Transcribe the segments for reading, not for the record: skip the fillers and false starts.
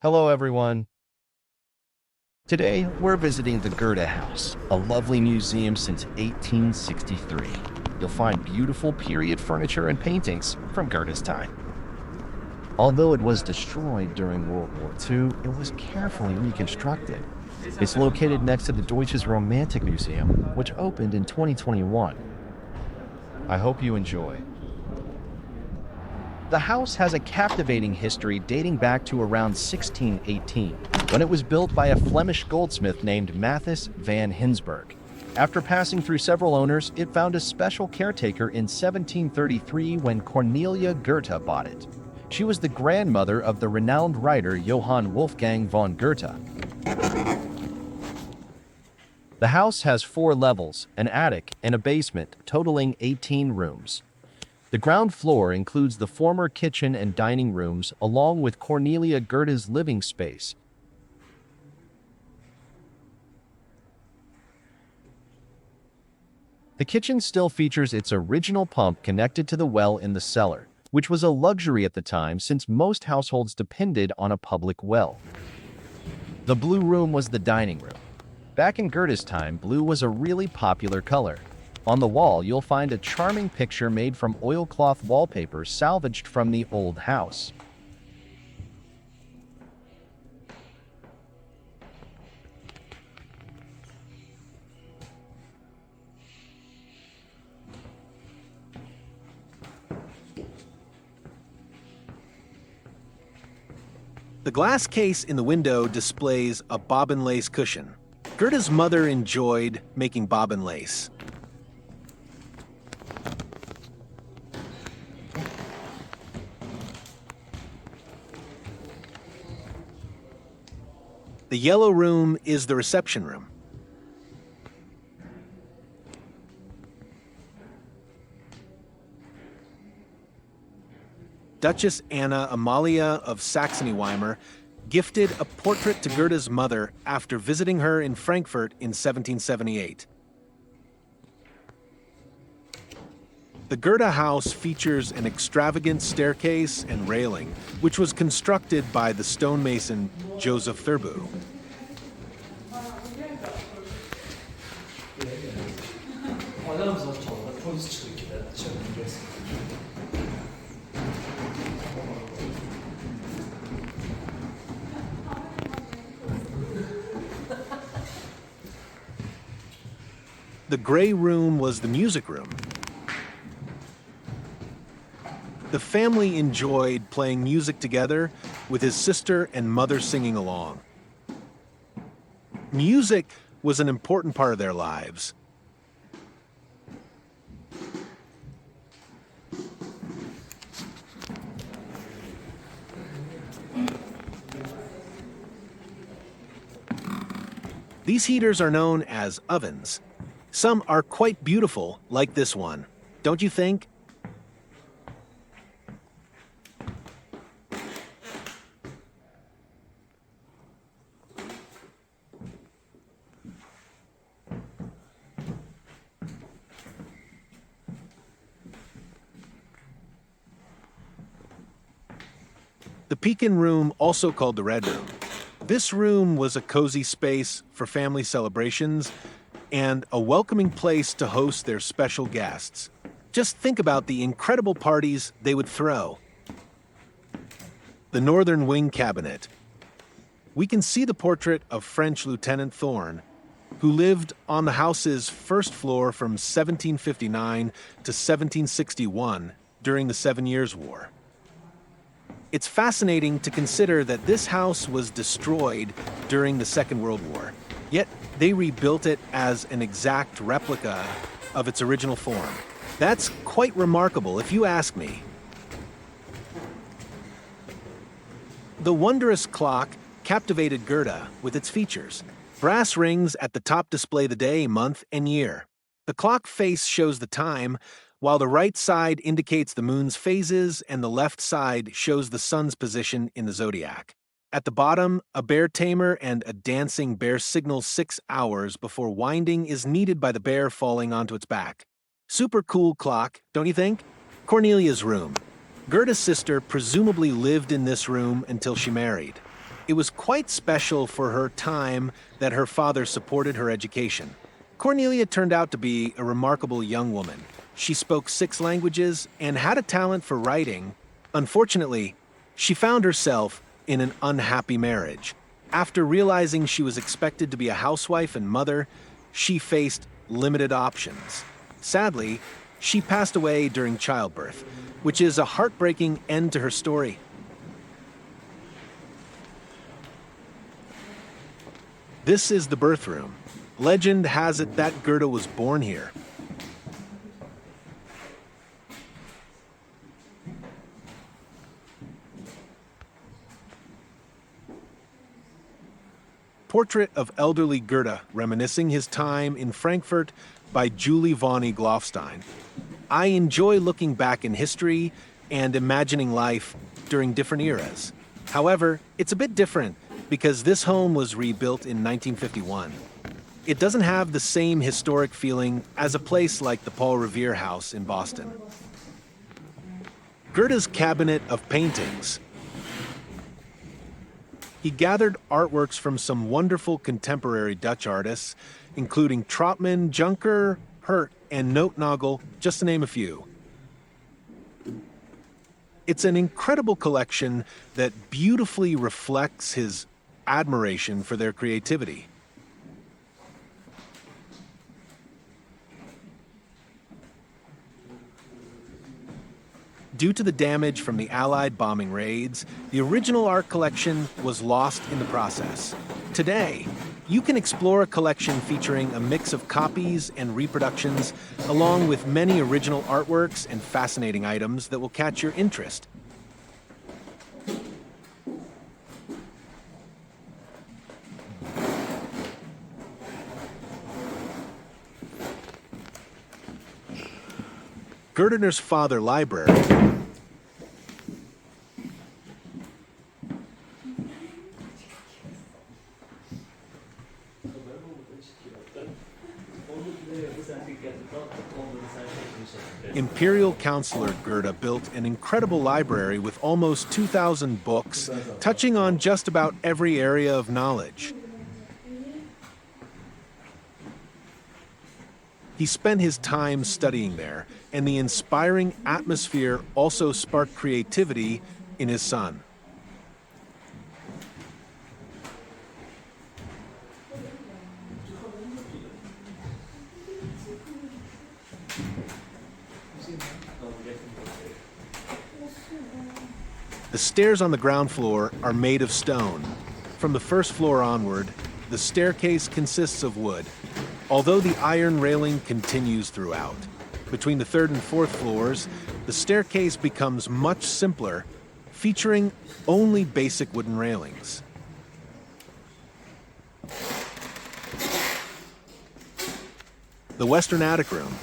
Hello, everyone. Today, we're visiting the Goethe House, a lovely museum since 1863. You'll find beautiful period furniture and paintings from Goethe's time. Although it was destroyed during World War II, it was carefully reconstructed. It's located next to the Deutsches Romantik Museum, which opened in 2021. I hope you enjoy. The house has a captivating history dating back to around 1618, when it was built by a Flemish goldsmith named Mathis van Hinsberg. After passing through several owners, it found a special caretaker in 1733 when Cornelia Goethe bought it. She was the grandmother of the renowned writer Johann Wolfgang von Goethe. The house has 4 levels, an attic, and a basement, totaling 18 rooms. The ground floor includes the former kitchen and dining rooms, along with Cornelia Goethe's living space. The kitchen still features its original pump connected to the well in the cellar, which was a luxury at the time since most households depended on a public well. The blue room was the dining room. Back in Goethe's time, blue was a really popular color. On the wall, you'll find a charming picture made from oilcloth wallpaper salvaged from the old house. The glass case in the window displays a bobbin lace cushion. Goethe's mother enjoyed making bobbin lace. The yellow room is the reception room. Duchess Anna Amalia of Saxony-Weimar gifted a portrait to Goethe's mother after visiting her in Frankfurt in 1778. The Goethe house features an extravagant staircase and railing, which was constructed by the stonemason Joseph Thurbu. The gray room was the music room. The family enjoyed playing music together, with his sister and mother singing along. Music was an important part of their lives. These heaters are known as ovens. Some are quite beautiful, like this one, don't you think? The Pekin room, also called the Red Room. This room was a cozy space for family celebrations and a welcoming place to host their special guests. Just think about the incredible parties they would throw. The Northern Wing Cabinet. We can see the portrait of French Lieutenant Thorne, who lived on the house's first floor from 1759 to 1761 during the 7 Years' War. It's fascinating to consider that this house was destroyed during the Second World War, yet they rebuilt it as an exact replica of its original form. That's quite remarkable, if you ask me. The wondrous clock captivated Goethe with its features. Brass rings at the top display the day, month, and year. The clock face shows the time, while the right side indicates the moon's phases and the left side shows the sun's position in the zodiac. At the bottom, a bear tamer and a dancing bear signal 6 hours before winding is needed by the bear falling onto its back. Super cool clock, don't you think? Cornelia's room. Goethe's sister presumably lived in this room until she married. It was quite special for her time that her father supported her education. Cornelia turned out to be a remarkable young woman. She spoke 6 languages and had a talent for writing. Unfortunately, she found herself in an unhappy marriage. After realizing she was expected to be a housewife and mother, she faced limited options. Sadly, she passed away during childbirth, which is a heartbreaking end to her story. This is the birth room. Legend has it that Goethe was born here. Portrait of elderly Goethe reminiscing his time in Frankfurt by Julie von Glofstein. I enjoy looking back in history and imagining life during different eras. However, it's a bit different because this home was rebuilt in 1951. It doesn't have the same historic feeling as a place like the Paul Revere House in Boston. Goethe's cabinet of paintings. He gathered artworks from some wonderful contemporary Dutch artists, including Trotman, Juncker, Hurt, and Nootnagel, just to name a few. It's an incredible collection that beautifully reflects his admiration for their creativity. Due to the damage from the Allied bombing raids, the original art collection was lost in the process. Today, you can explore a collection featuring a mix of copies and reproductions, along with many original artworks and fascinating items that will catch your interest. Goethe's Father Library. Imperial Councillor Goethe built an incredible library with almost 2,000 books, touching on just about every area of knowledge. He spent his time studying there, and the inspiring atmosphere also sparked creativity in his son. The stairs on the ground floor are made of stone. From the first floor onward, the staircase consists of wood, although the iron railing continues throughout. Between the 3rd and 4th floors, the staircase becomes much simpler, featuring only basic wooden railings. The western attic room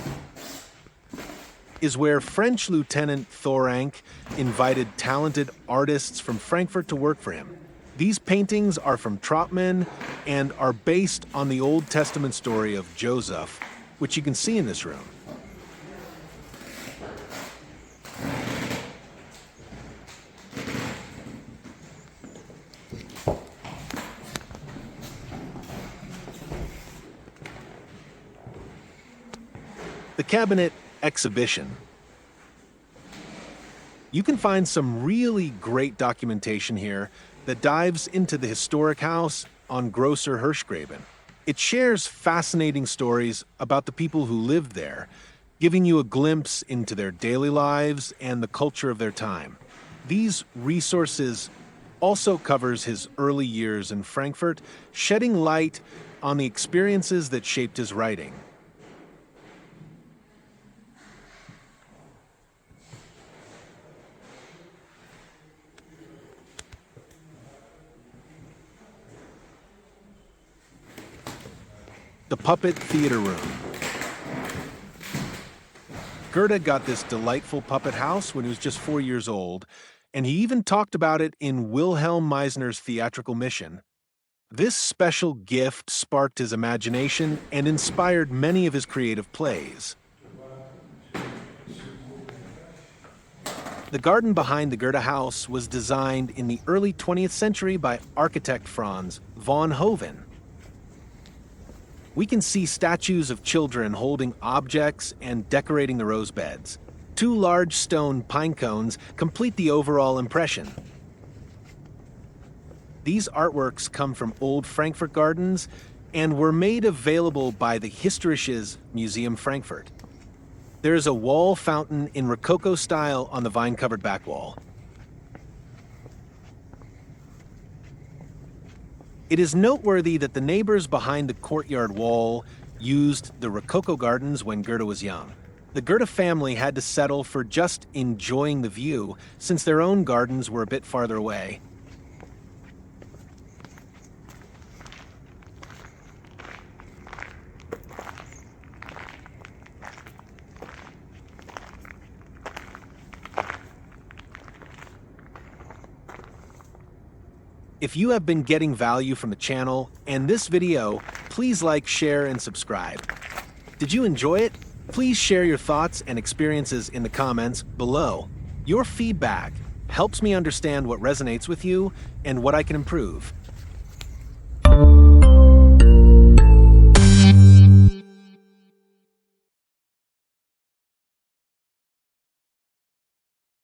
is where French Lieutenant Thorank invited talented artists from Frankfurt to work for him. These paintings are from Trotman and are based on the Old Testament story of Joseph, which you can see in this room. The cabinet exhibition. You can find some really great documentation here that dives into the historic house on Grosser Hirschgraben. It shares fascinating stories about the people who lived there, giving you a glimpse into their daily lives and the culture of their time. These resources also covers his early years in Frankfurt, shedding light on the experiences that shaped his writing. The Puppet Theater Room. Goethe got this delightful puppet house when he was just 4 years old, and he even talked about it in Wilhelm Meisner's theatrical mission. This special gift sparked his imagination and inspired many of his creative plays. The garden behind the Goethe house was designed in the early 20th century by architect Franz von Hoven. We can see statues of children holding objects and decorating the rose beds. 2 large stone pine cones complete the overall impression. These artworks come from old Frankfurt gardens and were made available by the Historisches Museum Frankfurt. There is a wall fountain in Rococo style on the vine-covered back wall. It is noteworthy that the neighbors behind the courtyard wall used the Rococo gardens when Goethe was young. The Goethe family had to settle for just enjoying the view, since their own gardens were a bit farther away. If you have been getting value from the channel and this video, please like, share, and subscribe. Did you enjoy it? Please share your thoughts and experiences in the comments below. Your feedback helps me understand what resonates with you and what I can improve.